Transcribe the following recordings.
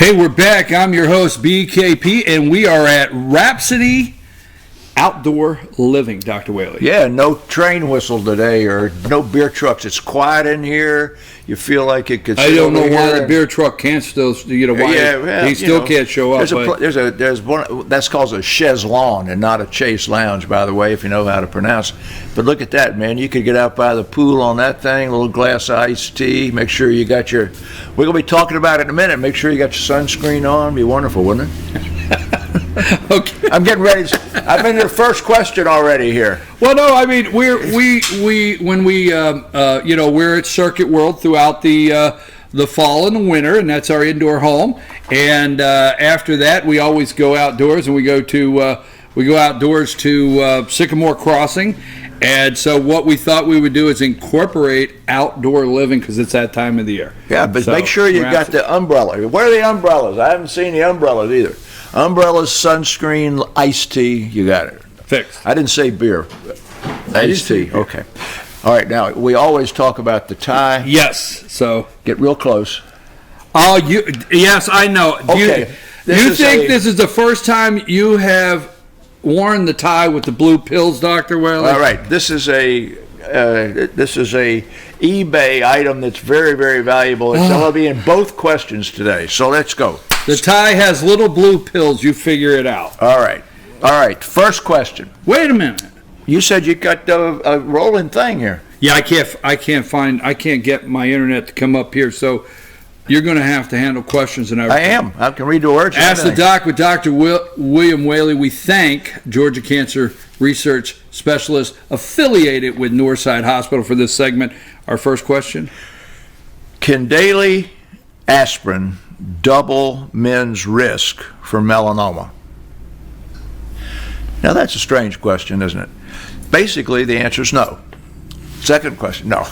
Hey, we're back. I'm your host, BKP, and we are at Wrapsody Outdoor Living, Dr. Whaley. Yeah, no train whistle today or no beer trucks. It's quiet in here. You feel like it could. I don't know why the beer truck can't still. Why he still can't show up. There's one that's called a chaise lawn and not a chase lounge, by the way, if you know how to pronounce it. But look at that, man. You could get out by the pool on that thing. A little glass of iced tea. Make sure you got your. We're gonna be talking about it in a minute. Make sure you got your sunscreen on. Be wonderful, wouldn't it? Okay. I'm getting ready. I'm in your first question already here. Well, no, I mean we're at Circuit World throughout the fall and the winter, and that's our indoor home. And after that, we always go outdoors, and we go outdoors to Sycamore Crossing. And so what we thought we would do is incorporate outdoor living because it's that time of the year. Yeah, but make sure you got the umbrella. Where are the umbrellas? I haven't seen the umbrellas either. Umbrellas, sunscreen, iced tea, you got it. Fixed. I didn't say beer. Iced tea, okay. All right, now, we always talk about the tie. Yes, so. Get real close. Oh, yes, I know. Okay. You think this is the first time you have worn the tie with the blue pills, Dr. Whaley? All right, this is a eBay item that's very, very valuable. It's going to be in both questions today, so let's go. The tie has little blue pills. You figure it out. All right. First question. Wait a minute. You said you got a rolling thing here. Yeah, I can't get my internet to come up here. So you're going to have to handle questions and everything. I am. I can read the words. Ask the Doc with Dr. William Whaley. We thank Georgia Cancer Research Specialist affiliated with Northside Hospital for this segment. Our first question. Can daily aspirin double men's risk for melanoma? Now that's a strange question, isn't it? Basically, the answer is no. Second question, no.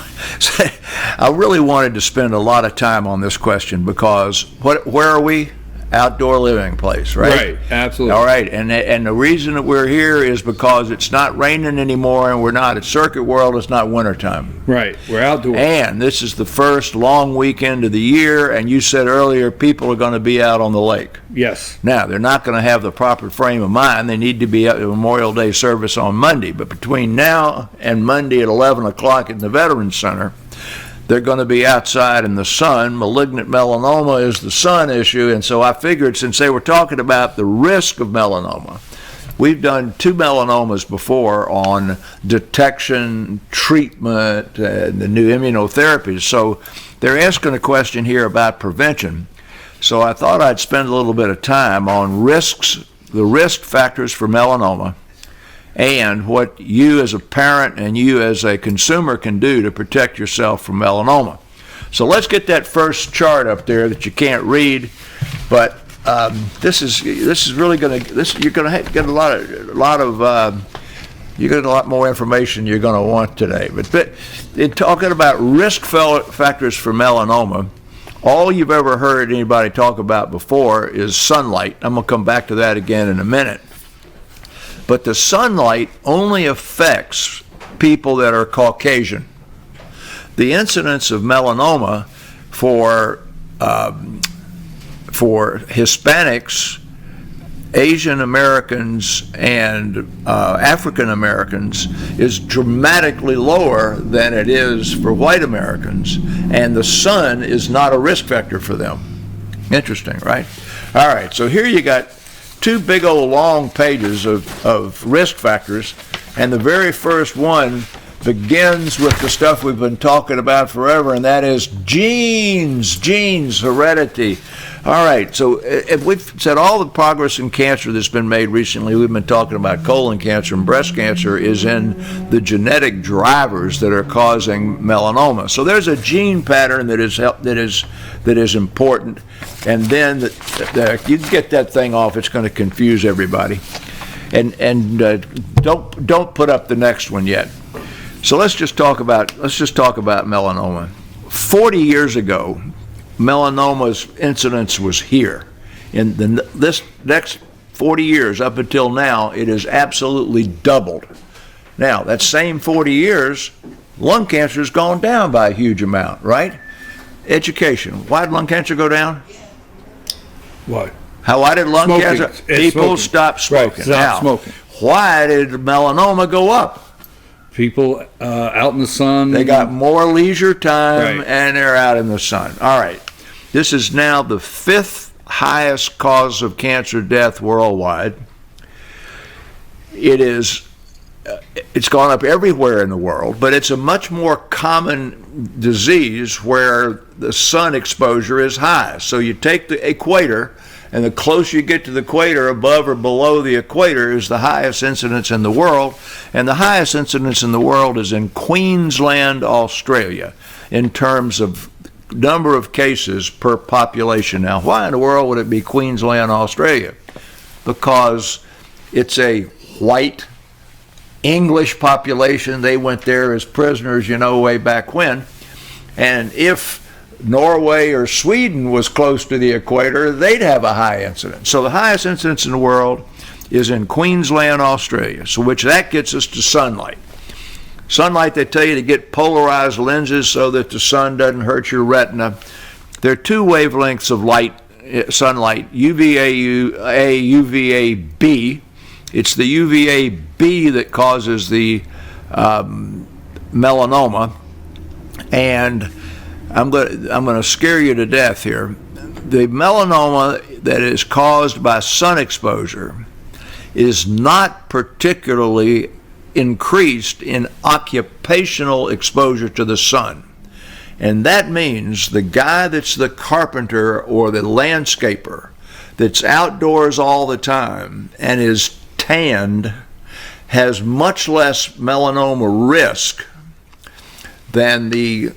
I really wanted to spend a lot of time on this question because where are we? Outdoor living place, right? Right, absolutely. All right, and the reason that we're here is because it's not raining anymore, and we're not at Circuit World. It's not wintertime. Right, we're outdoors. And this is the first long weekend of the year, and you said earlier people are going to be out on the lake. Yes. Now, they're not going to have the proper frame of mind. They need to be at the Memorial Day service on Monday, but between now and Monday at 11 o'clock in the Veterans Center, they're going to be outside in the sun. Malignant melanoma is the sun issue, and so I figured since they were talking about the risk of melanoma, we've done 2 melanomas before on detection, treatment, and the new immunotherapies. So they're asking a question here about prevention. So I thought I'd spend a little bit of time on risks, the risk factors for melanoma, and what you as a parent and you as a consumer can do to protect yourself from melanoma. So let's get that first chart up there that you can't read, but this is really going to you're going to get a lot more information you're going to want today. But in talking about risk factors for melanoma, all you've ever heard anybody talk about before is sunlight. I'm going to come back to that again in a minute. But the sunlight only affects people that are Caucasian. The incidence of melanoma for Hispanics, Asian Americans, and African Americans is dramatically lower than it is for white Americans, and the sun is not a risk factor for them. Interesting, right? All right, so here you got 2 big old long pages of risk factors, and the very first one begins with the stuff we've been talking about forever, and that is genes, heredity. All right, so if we've said all the progress in cancer that's been made recently, we've been talking about colon cancer and breast cancer is in the genetic drivers that are causing melanoma. So there's a gene pattern that is important, and then you can get that thing off. It's going to confuse everybody, and don't put up the next one yet. So let's just talk about melanoma. 40 years ago, melanoma's incidence was here. In this next 40 years, up until now, it has absolutely doubled. Now, that same 40 years, lung cancer has gone down by a huge amount, right? Education. Why did lung cancer go down? What? Why did lung Smoking. cancer? It's People smoking. stop smoking. Right, Now, smoking. why did melanoma go up? People out in the sun. They got more leisure time, Right. and they're out in the sun. All right. This is now the 5th highest cause of cancer death worldwide. It's gone up everywhere in the world, but it's a much more common disease where the sun exposure is high. So you take the equator, and the closer you get to the equator, above or below the equator, is the highest incidence in the world. And the highest incidence in the world is in Queensland, Australia, in terms of number of cases per population. Now, why in the world would it be Queensland, Australia? Because it's a white English population. They went there as prisoners, way back when. And if Norway or Sweden was close to the equator, they'd have a high incidence. So the highest incidence in the world is in Queensland, Australia. So that gets us to sunlight. Sunlight, they tell you to get polarized lenses so that the sun doesn't hurt your retina. There are 2 wavelengths of sunlight, UVA-A, UVA-B. It's the UVA-B that causes the melanoma, and I'm going to scare you to death here. The melanoma that is caused by sun exposure is not particularly increased in occupational exposure to the sun. And that means the guy that's the carpenter or the landscaper that's outdoors all the time and is tanned has much less melanoma risk than the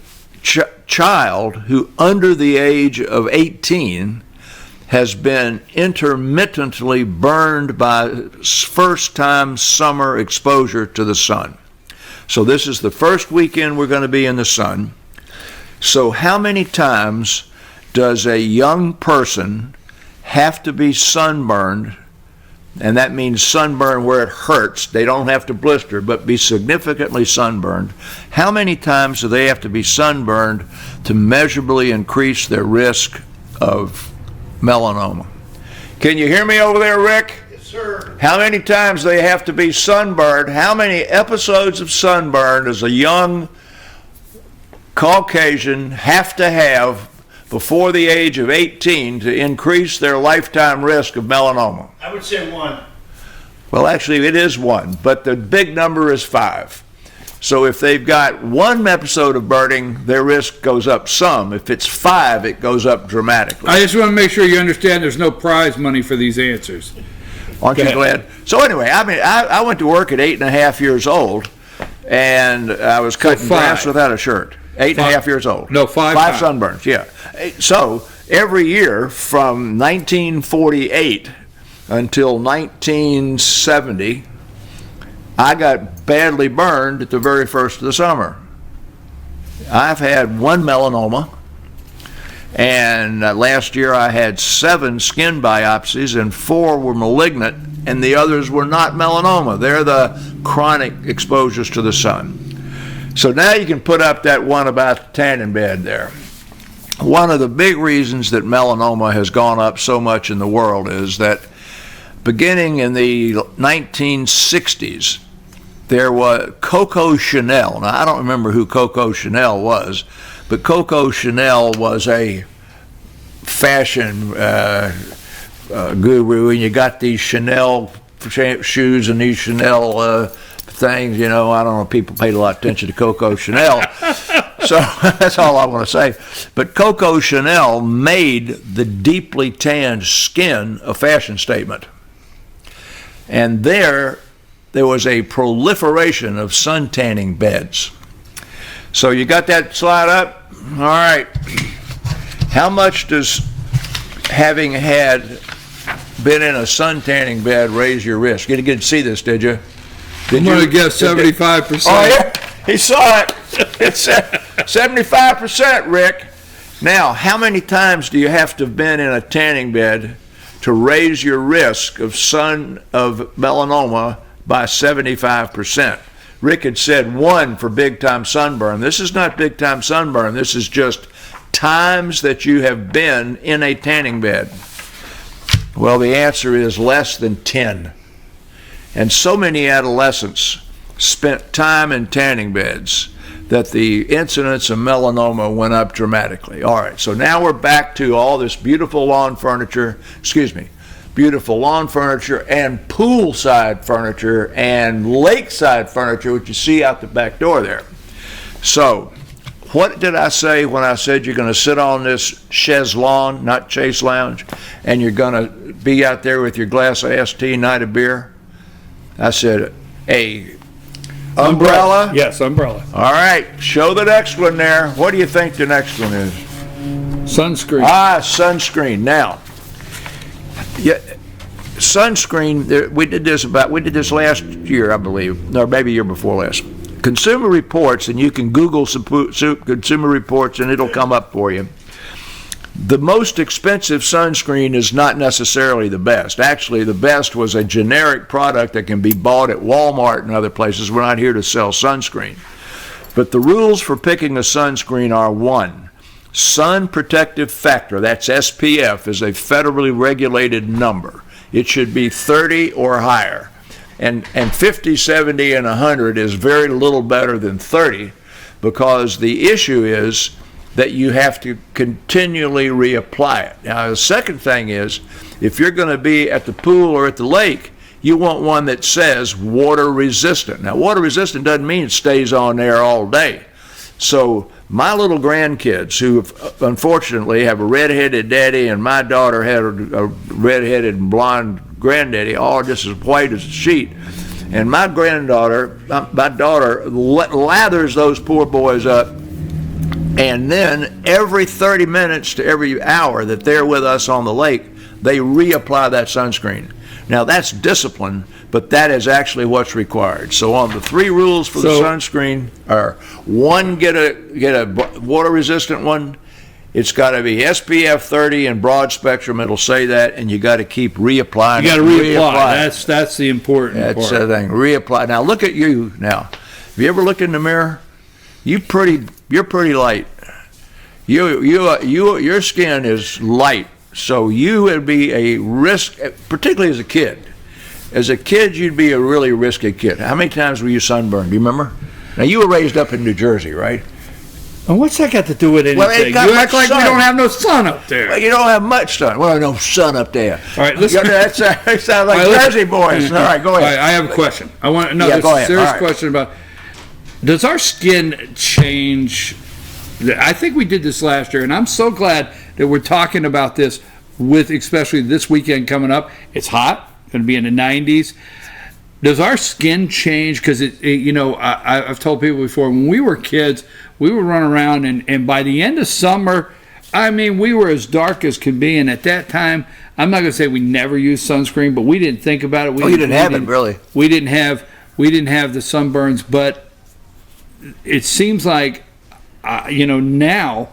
child who, under the age of 18, has been intermittently burned by first-time summer exposure to the sun. So this is the first weekend we're going to be in the sun. So how many times does a young person have to be sunburned? And that means sunburn where it hurts. They don't have to blister, but be significantly sunburned. How many times do they have to be sunburned to measurably increase their risk of melanoma? Can you hear me over there, Rick? Yes, sir. How many times do they have to be sunburned? How many episodes of sunburn does a young Caucasian have to have before the age of 18 to increase their lifetime risk of melanoma? I would say 1. Well, actually, it is 1, but the big number is 5. So if they've got 1 episode of burning, their risk goes up some. If it's 5, it goes up dramatically. I just want to make sure you understand there's no prize money for these answers. Aren't you glad? So anyway, I went to work at 8.5 years old, and I was cutting grass without a shirt. 8.5 years old. No, 5 5 sunburns, yeah. So every year from 1948 until 1970, I got badly burned at the very first of the summer. I've had 1 melanoma, and last year I had 7 skin biopsies, and 4 were malignant, and the others were not melanoma. They're the chronic exposures to the sun. So now you can put up that one about the tanning bed there. One of the big reasons that melanoma has gone up so much in the world is that beginning in the 1960s, there was Coco Chanel. Now, I don't remember who Coco Chanel was, but Coco Chanel was a fashion guru, and you got these Chanel shoes and these Chanel things, I don't know, people paid a lot of attention to Coco Chanel. So that's all I want to say. But Coco Chanel made the deeply tanned skin a fashion statement. And there was a proliferation of sun tanning beds. So you got that slide up? All right. How much does having been in a sun tanning bed raise your risk? You didn't get to see this, did you? I'm going to guess 75%. Oh, yeah? He saw it. It's 75%, Rick. Now, how many times do you have to have been in a tanning bed to raise your risk of melanoma by 75%? Rick had said 1 for big-time sunburn. This is not big-time sunburn. This is just times that you have been in a tanning bed. Well, the answer is less than 10. And so many adolescents spent time in tanning beds that the incidence of melanoma went up dramatically. All right, so now we're back to all this beautiful lawn furniture and poolside furniture and lakeside furniture, which you see out the back door there. So, what did I say when I said you're going to sit on this chaise lawn, not Chase Lounge, and you're going to be out there with your glass of ST, night of beer? I said, a umbrella? Yes, umbrella. All right, show the next one there. What do you think the next one is? Sunscreen. Sunscreen. Now, yeah, sunscreen, we did this last year, I believe, or maybe year before last. Consumer Reports, and you can Google Consumer Reports and it'll come up for you. The most expensive sunscreen is not necessarily the best. Actually, the best was a generic product that can be bought at Walmart and other places. We're not here to sell sunscreen. But the rules for picking a sunscreen are: 1, sun protective factor, that's SPF, is a federally regulated number. It should be 30 or higher. And 50, 70, and 100 is very little better than 30, because the issue is that you have to continually reapply it. Now, the second thing is, if you're going to be at the pool or at the lake, you want one that says water resistant. Now, water resistant doesn't mean it stays on there all day. So my little grandkids, who unfortunately have a redheaded daddy, and my daughter had a redheaded and blonde granddaddy, all just as white as a sheet. And my daughter lathers those poor boys up. And then every 30 minutes to every hour that they're with us on the lake, they reapply that sunscreen. Now, that's discipline, but that is actually what's required. So on the 3 rules for the sunscreen are: 1, get a water-resistant one. It's got to be SPF 30 and broad spectrum. It'll say that, and you got to keep reapplying. You got to reapply. That's the important part. That's the thing. Reapply. Now, look at you now. Have you ever looked in the mirror? You're pretty light. Your skin is light, so you would be a risk, particularly as a kid. As a kid, you'd be a really risky kid. How many times were you sunburned? Do you remember? Now, you were raised up in New Jersey, right? And what's that got to do with anything? Well, you act like we don't have no sun up there. Well, you don't have much sun. Well, no sun up there. All right, listen. That sounds like Jersey boys. All right, go ahead. All right, I have a question. I want to know this serious question about: does our skin change? I think we did this last year, and I'm so glad that we're talking about this with especially this weekend coming up. It's hot, going to be in the 90s. Does our skin change? Because I've told people before, when we were kids, we would run around, and by the end of summer, I mean, we were as dark as could be. And at that time, I'm not going to say we never used sunscreen, but we didn't think about it. You didn't have it, really. We didn't have the sunburns, but it seems like now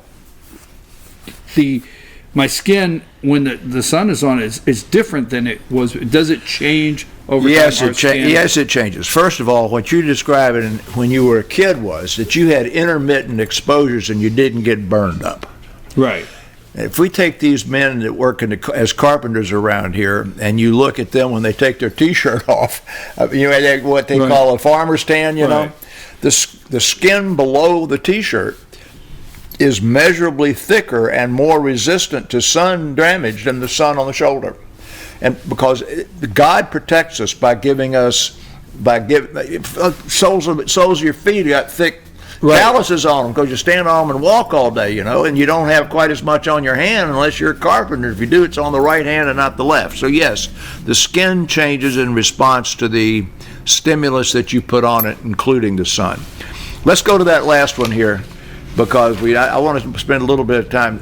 my skin, when the sun is on it, is different than it was. Does it change over time? Yes, it changes. First of all, what you described when you were a kid was that you had intermittent exposures and you didn't get burned up. Right. If we take these men that work as carpenters around here, and you look at them when they take their T-shirt off, what they call a farmer's tan, know, the skin below the T-shirt is measurably thicker and more resistant to sun damage than the sun on the shoulder. And because God protects us by giving us, soles of your feet got thick calluses on them because you stand on them and walk all day, and you don't have quite as much on your hand unless you're a carpenter. If you do, it's on the right hand and not the left. So yes, the skin changes in response to the stimulus that you put on it, including the sun. Let's go to that last one here, because I want to spend a little bit of time.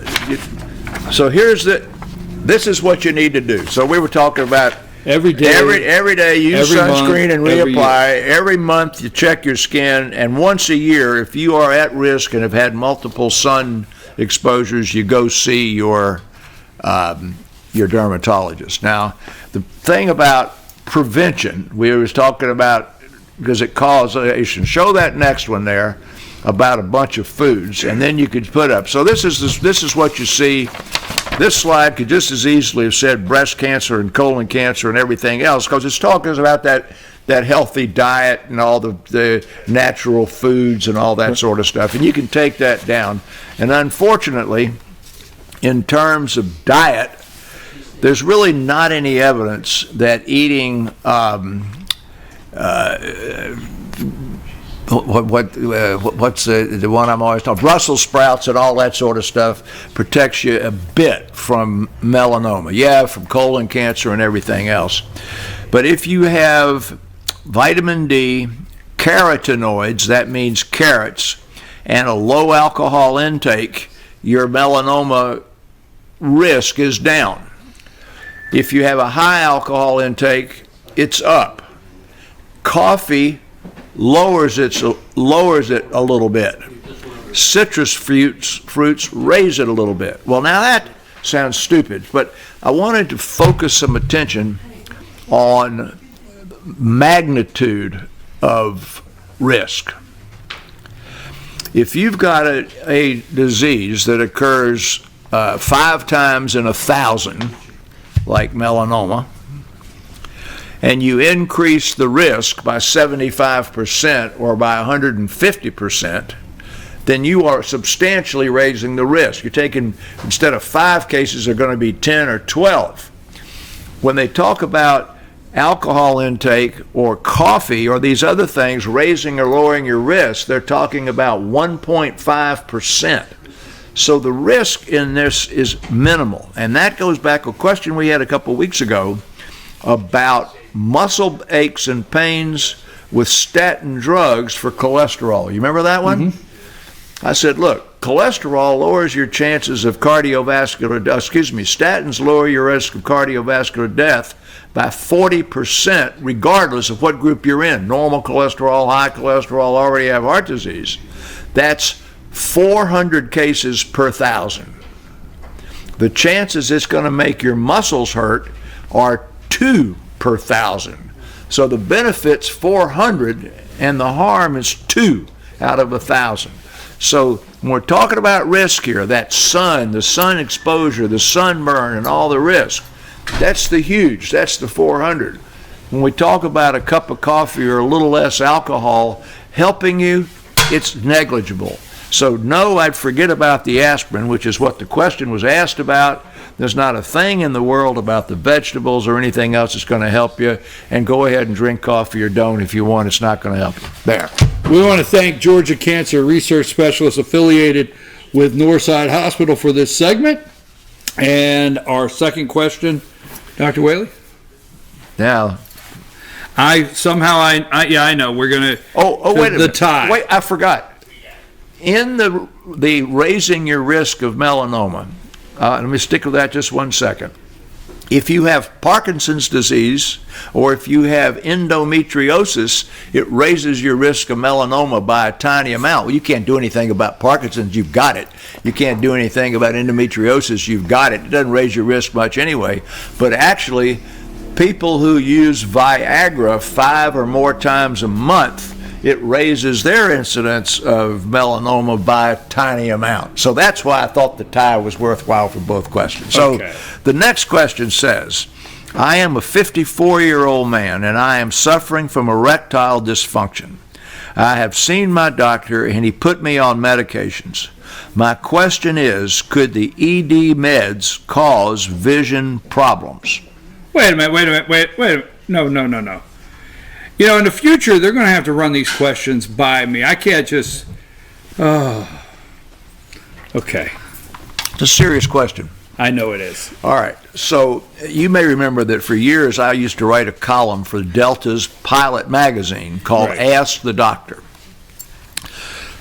So this is what you need to do. So we were talking about every day use sunscreen and reapply. Every month you check your skin, and once a year, if you are at risk and have had multiple sun exposures, you go see your dermatologist. Now, the thing about prevention, we was talking about, because it causation. Show that next one there about a bunch of foods, and then you could put up. So this is what you see this slide could just as easily have said breast cancer and colon cancer and everything else, because it's talking about that healthy diet and all the natural foods and all that sort of stuff. And you can take that down. And unfortunately, in terms of diet, there's really not any evidence that eating what's the one I'm always talking, Brussels sprouts and all that sort of stuff protects you a bit from melanoma. Yeah, from colon cancer and everything else. But if you have vitamin D, carotenoids, that means carrots, and a low alcohol intake, your melanoma risk is down. If you have a high alcohol intake, it's up. Coffee lowers it a little bit. Citrus fruits raise it a little bit. Well, now that sounds stupid, but I wanted to focus some attention on magnitude of risk. If you've got a disease that occurs 5 times in 1,000, like melanoma, and you increase the risk by 75% or by 150%, then you are substantially raising the risk. You're taking, instead of 5 cases, they're going to be 10 or 12. When they talk about alcohol intake or coffee or these other things raising or lowering your risk, they're talking about 1.5%. So the risk in this is minimal. And that goes back to a question we had a couple of weeks ago about muscle aches and pains with statin drugs for cholesterol. You remember that one? Mm-hmm. I said, look, cholesterol lowers your chances of statins lower your risk of cardiovascular death by 40% regardless of what group you're in. Normal cholesterol, high cholesterol, already have heart disease. That's 400 cases per 1,000. The chances it's going to make your muscles hurt are 2 per 1,000. So the benefit's 400 and the harm is 2 out of 1,000. So when we're talking about risk here, that the sun exposure, the sunburn and all the risk, that's the 400. When we talk about a cup of coffee or a little less alcohol helping you, it's negligible. So no, I'd forget about the aspirin, which is what the question was asked about. There's not a thing in the world about the vegetables or anything else that's going to help you. And go ahead and drink coffee or don't if you want. It's not going to help you. There. We want to thank Georgia Cancer Research Specialist affiliated with Northside Hospital for this segment. And our second question, Dr. Whaley? Now, I know. We're going to... Oh, wait a minute. The tie. Wait, I forgot. In the raising your risk of melanoma, let me stick with that just 1 second. If you have Parkinson's disease or if you have endometriosis, it raises your risk of melanoma by a tiny amount. Well, you can't do anything about Parkinson's, you've got it. You can't do anything about endometriosis, you've got it. It doesn't raise your risk much anyway. But actually, people who use Viagra 5 or more times a month, it raises their incidence of melanoma by a tiny amount. So that's why I thought the tie was worthwhile for both questions. So The next question says, I am a 54-year-old man and I am suffering from erectile dysfunction. I have seen my doctor and he put me on medications. My question is, could the ED meds cause vision problems? Wait a minute. No. You know, in the future, they're going to have to run these questions by me. I can't just... Okay. It's a serious question. I know it is. All right. So you may remember that for years I used to write a column for Delta's Pilot magazine called Ask the Doctor.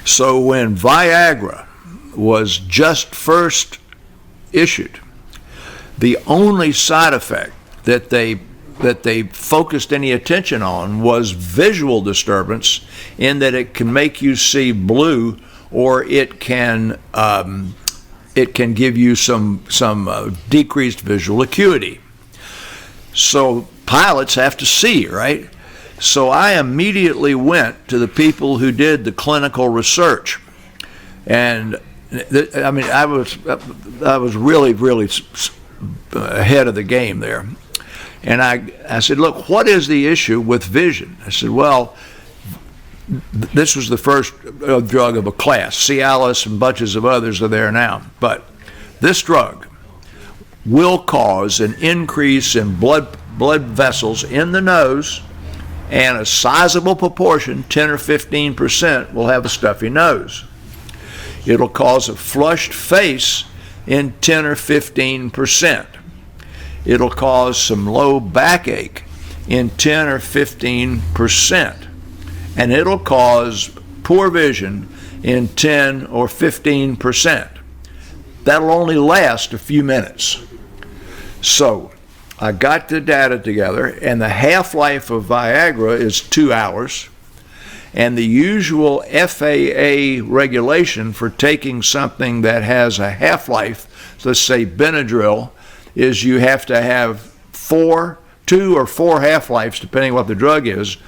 So when Viagra was just first issued, the only side effect that they focused any attention on was visual disturbance, in that it can make you see blue, or it can give you some decreased visual acuity. So pilots have to see, right? So I immediately went to the people who did the clinical research, and I mean, I was really, really ahead of the game there. And I said, look, what is the issue with vision? I said, well, this was the first drug of a class. Cialis and bunches of others are there now. But this drug will cause an increase in blood vessels in the nose, and a sizable proportion, 10 or 15%, will have a stuffy nose. It'll cause a flushed face in 10 or 15%. It'll cause some low backache in 10 or 15%. And it'll cause poor vision in 10 or 15%. That'll only last a few minutes. So I got the data together, and the half-life of Viagra is 2 hours. And the usual FAA regulation for taking something that has a half-life, let's say Benadryl, is you have to have 2 or 4 half-lives, depending on what the drug is,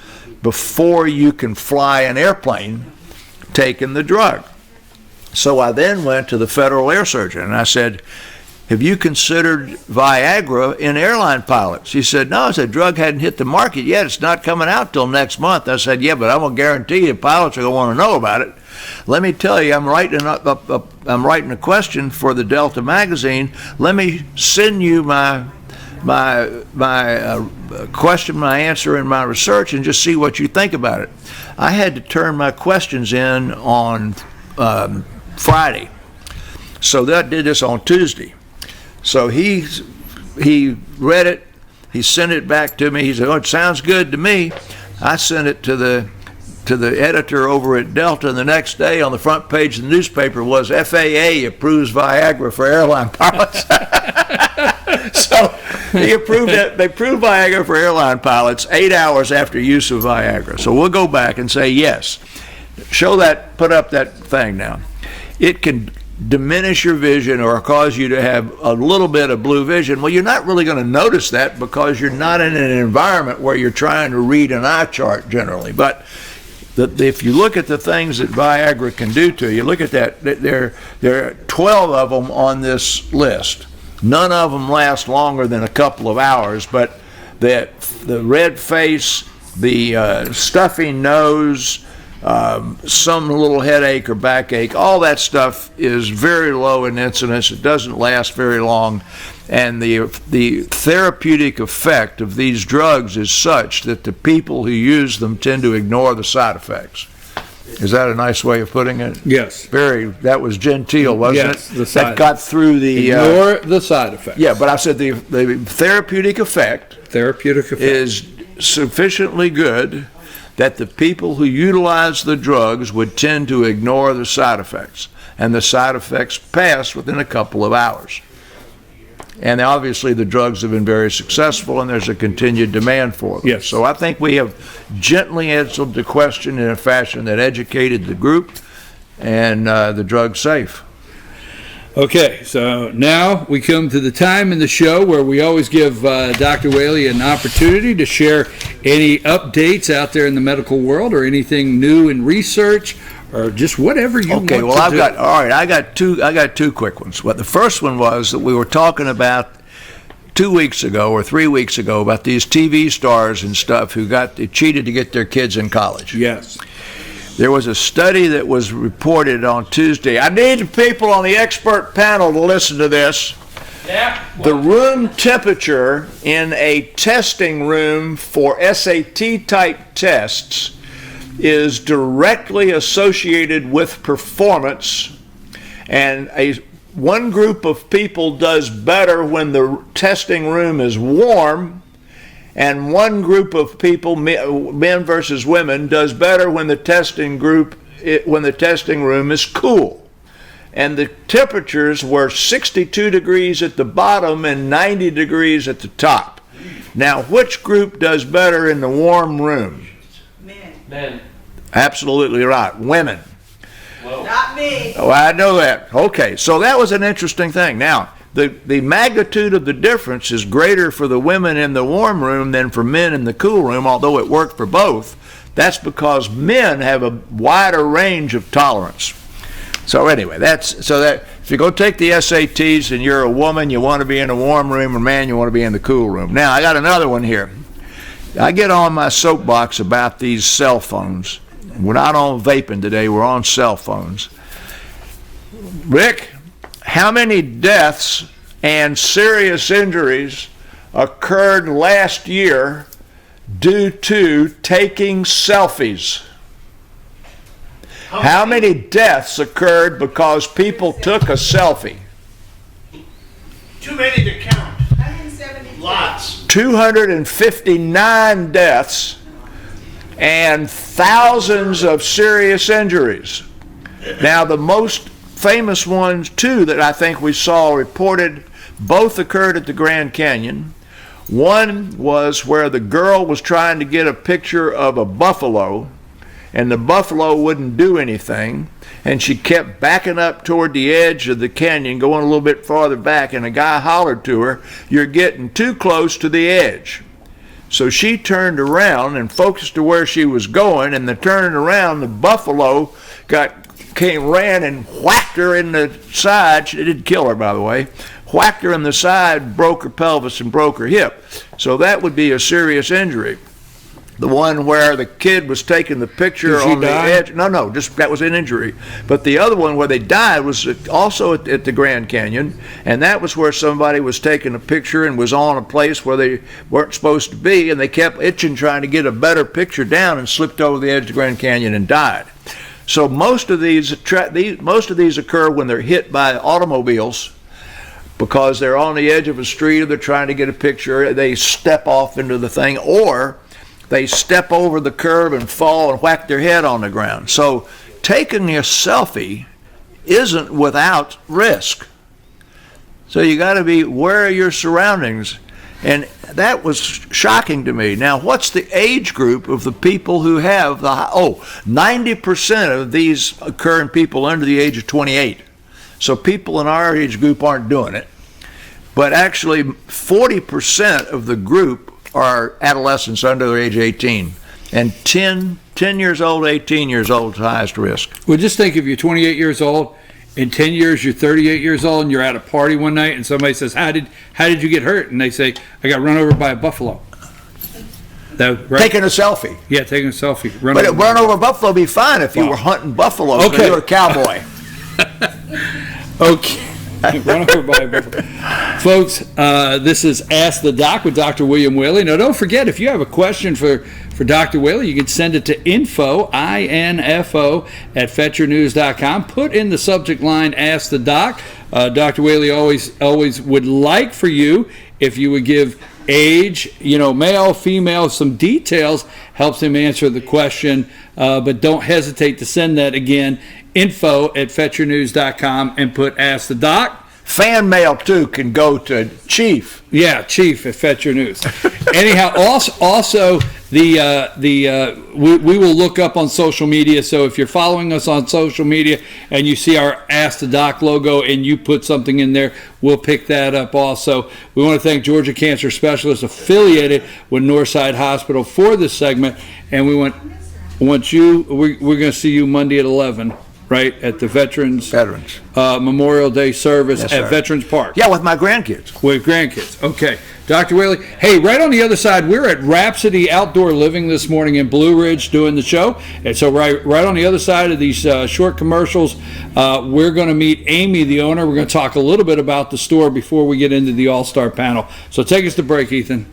before you can fly an airplane taking the drug. So I then went to the federal air surgeon and I said, have you considered Viagra in airline pilots? He said, no. I said, drug hadn't hit the market yet. It's not coming out till next month. I said, yeah, but I'm going to guarantee you pilots are going to want to know about it. Let me tell you, I'm writing a question for the Delta magazine. Let me send you my question, my answer, and my research, and just see what you think about it. I had to turn my questions in on Friday. So that did this on Tuesday. So he read it, he sent it back to me. He said, oh, it sounds good to me. I sent it to the editor over at Delta, and the next day on the front page of the newspaper was FAA approves Viagra for airline pilots. So they approved Viagra for airline pilots 8 hours after use of Viagra. So we'll go back and say yes. Put up that thing now. It can diminish your vision or cause you to have a little bit of blue vision. Well, you're not really going to notice that because you're not in an environment where you're trying to read an eye chart generally. But if you look at the things that Viagra can do to you, look at that. There are 12 of them on this list. None of them last longer than a couple of hours, but the red face, the stuffy nose, some little headache or backache, all that stuff is very low in incidence. It doesn't last very long, and the therapeutic effect of these drugs is such that the people who use them tend to ignore the side effects. Is that a nice way of putting it? Yes. That was genteel, wasn't it? Yes. That got through the... Ignore the side effects. Yeah, but I said the therapeutic effect is sufficiently good that the people who utilize the drugs would tend to ignore the side effects, and the side effects pass within a couple of hours. And obviously the drugs have been very successful, and there's a continued demand for them. Yes. So I think we have gently answered the question in a fashion that educated the group, and the drug's safe. Okay, so now we come to the time in the show where we always give Dr. Whaley an opportunity to share any updates out there in the medical world or anything new in research or just whatever you want to do. Okay, well, I got two quick ones. Well, the first one was that we were talking about 2 weeks ago or 3 weeks ago about these TV stars and stuff who cheated to get their kids in college. Yes. There was a study that was reported on Tuesday. I need the people on the expert panel to listen to this. Yeah. The room temperature in a testing room for SAT-type tests is directly associated with performance, and one group of people does better when the testing room is warm, and one group of people, men versus women, does better when the testing room is cool. And the temperatures were 62 degrees at the bottom and 90 degrees at the top. Now, which group does better in the warm room? Men. Absolutely right. Women. Whoa. Not me. Oh, I know that. Okay, so that was an interesting thing. Now, the magnitude of the difference is greater for the women in the warm room than for men in the cool room, although it worked for both. That's because men have a wider range of tolerance. So anyway, that if you go take the SATs and you're a woman, you want to be in a warm room, or man, you want to be in the cool room. Now, I got another one here. I get on my soapbox about these cell phones. We're not on vaping today, we're on cell phones. Rick, how many deaths and serious injuries occurred last year due to taking selfies? How many deaths occurred because people took a selfie? Too many to count. 172. Lots. 259 deaths and thousands of serious injuries. Now, the most famous ones, too, that I think we saw reported, both occurred at the Grand Canyon. One was where the girl was trying to get a picture of a buffalo, and the buffalo wouldn't do anything, and she kept backing up toward the edge of the canyon, going a little bit farther back, and a guy hollered to her, "You're getting too close to the edge." So she turned around and focused to where she was going, and the turning around, the buffalo ran and whacked her in the side. It didn't kill her, by the way. Whacked her in the side, broke her pelvis, and broke her hip. So that would be a serious injury. The one where the kid was taking the picture on the edge. No, just that was an injury. But the other one where they died was also at the Grand Canyon, and that was where somebody was taking a picture and was on a place where they weren't supposed to be, and they kept itching trying to get a better picture down and slipped over the edge of the Grand Canyon and died. So most of these occur when they're hit by automobiles, because they're on the edge of a street or they're trying to get a picture. They step off into the thing, or they step over the curb and fall and whack their head on the ground. So taking a selfie isn't without risk. So you got to be aware of your surroundings. And that was shocking to me. Now, what's the age group of the people who have 90% of these occur in people under the age of 28. So people in our age group aren't doing it. But actually, 40% of the group are adolescents under the age of 18. And 10 years old, 18 years old is the highest risk. Well, just think if you're 28 years old, in 10 years you're 38 years old, and you're at a party one night, and somebody says, how did you get hurt? And they say, I got run over by a buffalo. Right? Taking a selfie. Yeah, taking a selfie. Run over a buffalo would be fine if you were hunting buffalo. Okay. You were a cowboy. Okay. Run over by a buffalo. Folks, this is Ask the Doc with Dr. William Whaley. Now, don't forget, if you have a question for Dr. Whaley, you can send it to info, I-N-F-O, at fetchernews.com. Put in the subject line, Ask the Doc. Dr. Whaley always would like for you, if you would give age, male, female, some details, helps him answer the question. But don't hesitate to send that again, info at fetchernews.com, and put Ask the Doc. Fan mail, too, can go to Chief. Yeah, Chief at Fetcher News. Anyhow, also we will look up on social media. So if you're following us on social media and you see our Ask the Doc logo and you put something in there, we'll pick that up also. We want to thank Georgia Cancer Specialists affiliated with Northside Hospital for this segment, and we're going to see you Monday at 11. Right, at the Veterans Memorial Day service at Veterans Park. Yeah, with my grandkids. With grandkids. Okay. Dr. Whaley, hey, right on the other side, we're at Wrapsody Outdoor Living this morning in Blue Ridge doing the show. And so right on the other side of these short commercials, we're going to meet Amy, the owner. We're going to talk a little bit about the store before we get into the All-Star panel. So take us to break, Ethan.